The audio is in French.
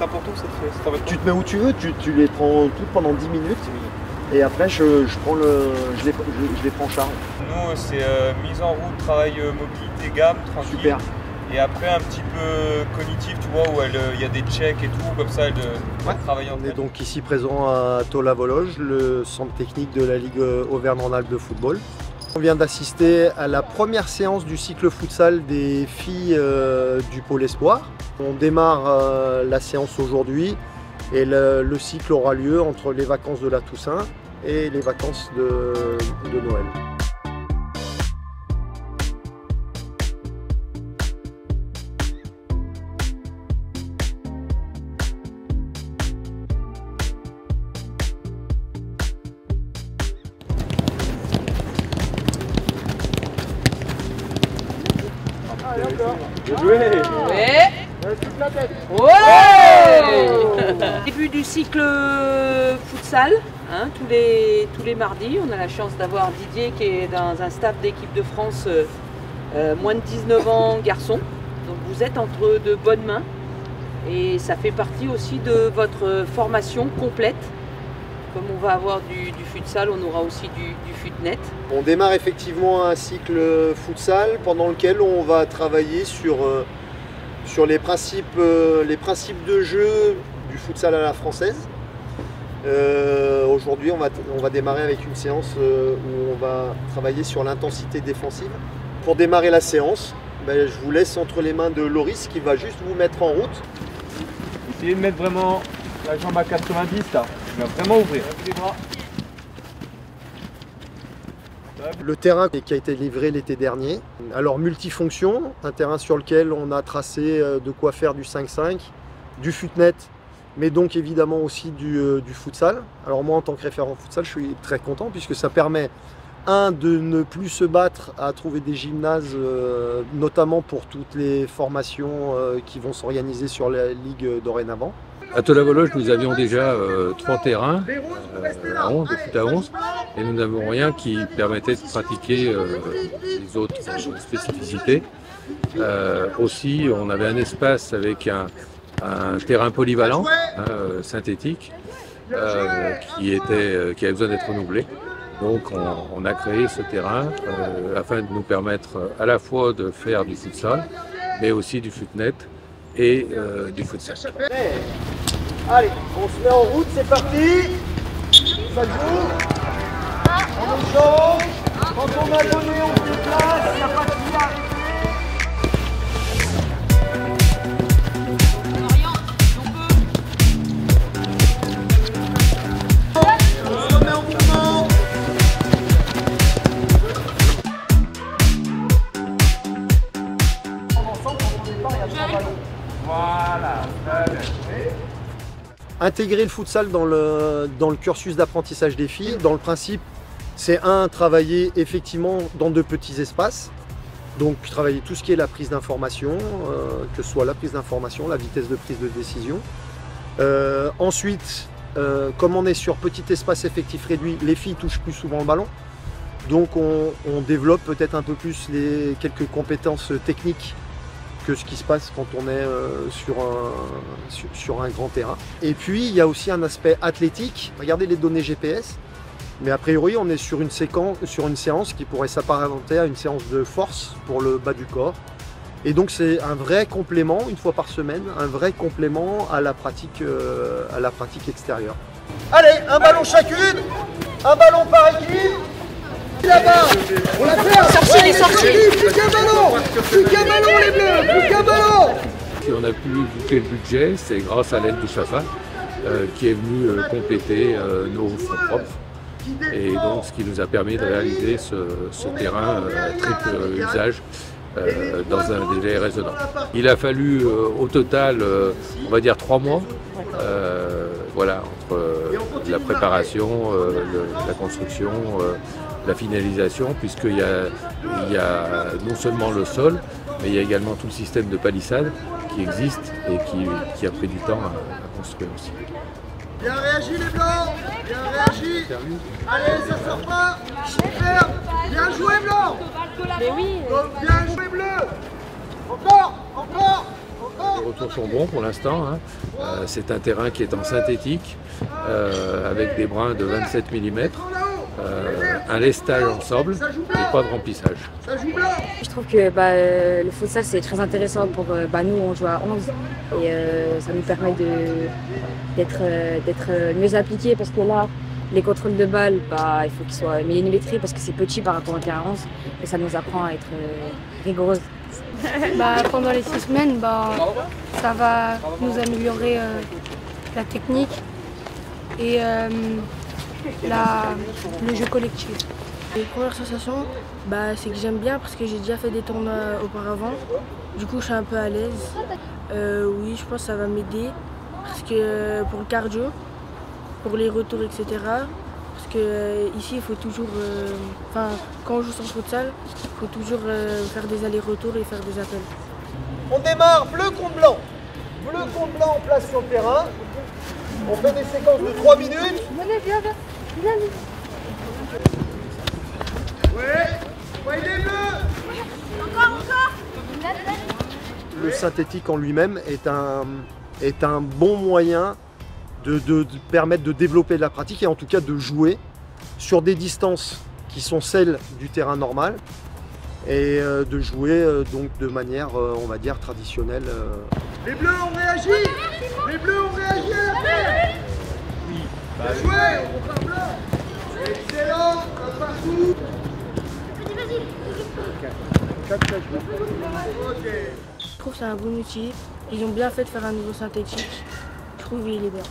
important cette revêtement. Tu te mets où tu veux, tu les prends toutes pendant 10 minutes. Et après, je les prends en charge. Nous, c'est mise en route, travail, mobilité, gamme, tranquille. Super. Et après, un petit peu cognitif, tu vois, où il y a des checks et tout, comme ça, elle travaille en On est donc ici présent à Tola-Vologe, le centre technique de la Ligue Auvergne-Rhône-Alpes de football. On vient d'assister à la première séance du cycle futsal des filles du pôle espoir. On démarre la séance aujourd'hui. Et le cycle aura lieu entre les vacances de la Toussaint et les vacances de Noël. Allez, encore. Bien joué. Ouais. Toute la tête. Ouais. Début du cycle futsal, hein, tous les mardis. On a la chance d'avoir Didier qui est dans un staff d'équipe de France moins de 19 ans garçons. Donc vous êtes entre de bonnes mains et ça fait partie aussi de votre formation complète. Comme on va avoir du futsal, on aura aussi du futnet. On démarre effectivement un cycle futsal pendant lequel on va travailler sur les principes de jeu du futsal à la française. Aujourd'hui, on va démarrer avec une séance où on va travailler sur l'intensité défensive. Pour démarrer la séance, je vous laisse entre les mains de Loris qui va juste vous mettre en route. Essayez de mettre vraiment la jambe à 90 là. Il va vraiment ouvrir. Les bras. Le terrain qui a été livré l'été dernier, alors multifonction, un terrain sur lequel on a tracé de quoi faire du 5-5, du futnet, mais donc évidemment aussi du futsal. Alors moi en tant que référent futsal, je suis très content puisque ça permet de ne plus se battre à trouver des gymnases, notamment pour toutes les formations qui vont s'organiser sur la Ligue dorénavant. À Tola-Vologe, nous avions déjà 3 terrains à 11, de foot à 11, et nous n'avons rien qui permettait de pratiquer les autres spécificités. Aussi, on avait un espace avec un terrain polyvalent, synthétique, qui avait besoin d'être renouvelé. Donc on a créé ce terrain afin de nous permettre à la fois de faire du futsal, mais aussi du futnet et du futsal. Allez, on se met en route, c'est parti. Ça joue. On échange. Quand on a donné, on se déplace. Il n'y a pas de vie à arrêter. On se met en mouvement. Ensemble, quand on départ, il y a 3 ballons. Voilà. Intégrer le futsal dans le cursus d'apprentissage des filles, dans le principe, c'est travailler effectivement dans de petits espaces. Donc travailler tout ce qui est la prise d'information, que ce soit la prise d'information, la vitesse de prise de décision. Ensuite, comme on est sur petit espace effectif réduit, les filles touchent plus souvent le ballon. Donc on développe peut-être un peu plus quelques compétences techniques que ce qui se passe quand on est sur un grand terrain. Et puis il y a aussi un aspect athlétique. Regardez les données GPS, mais a priori on est sur une séance qui pourrait s'apparenter à une séance de force pour le bas du corps. Et donc c'est un vrai complément, une fois par semaine, un vrai complément à la pratique extérieure. Allez, un ballon chacune, un ballon par équipe. Là-bas, on l'a fait. Les sorties. Plus qu'un ballon les bleus, plus qu'un ballon. Si on a pu boucler le budget, c'est grâce à l'aide du SAFA qui est venu compléter nos fonds propres. Et donc ce qui nous a permis de réaliser ce terrain triple usage dans un délai raisonnable. Il a fallu au total, on va dire 3 mois, voilà, entre la préparation, la construction, la finalisation, puisqu'il y a non seulement le sol, mais il y a également tout le système de palissade qui existe et qui a pris du temps à construire aussi. Bien réagi les blancs, bien réagi. Allez, ça sort pas. Super. Bien joué blanc. Mais oui. Bien joué bleu. Encore, encore, Les retours sont bons pour l'instant. Hein. C'est un terrain qui est en synthétique, avec des brins de 27 mm, un lestage en sable et pas de remplissage. Je trouve que le futsal c'est très intéressant pour nous, on joue à 11 et ça nous permet d'être mieux appliqués parce que là, les contrôles de balles, il faut qu'ils soient millimétrés parce que c'est petit par rapport au terrain 11 et ça nous apprend à être rigoureuse. Pendant les 6 semaines, ça va nous améliorer la technique et le jeu collectif. Les premières sensations, c'est que j'aime bien parce que j'ai déjà fait des tournois auparavant. Du coup, je suis un peu à l'aise. Oui, je pense que ça va m'aider parce que pour le cardio, pour les retours, etc. Parce que ici, il faut toujours, quand on joue sur futsal, il faut toujours faire des allers-retours et faire des appels. On démarre bleu contre blanc. Bleu contre blanc en place sur le terrain. On fait des séquences de 3 minutes. Ouais, il est bleu. Encore. Le synthétique en lui-même est un bon moyen de permettre de développer la pratique et en tout cas de jouer sur des distances qui sont celles du terrain normal et de jouer donc de manière, on va dire, traditionnelle. Les bleus ont réagi. Les bleus ont réagi après. Bien joué, on part blanc. Excellent, un partout. Je trouve que c'est un bon outil. Ils ont bien fait de faire un niveau synthétique. Je trouve qu'il est bien.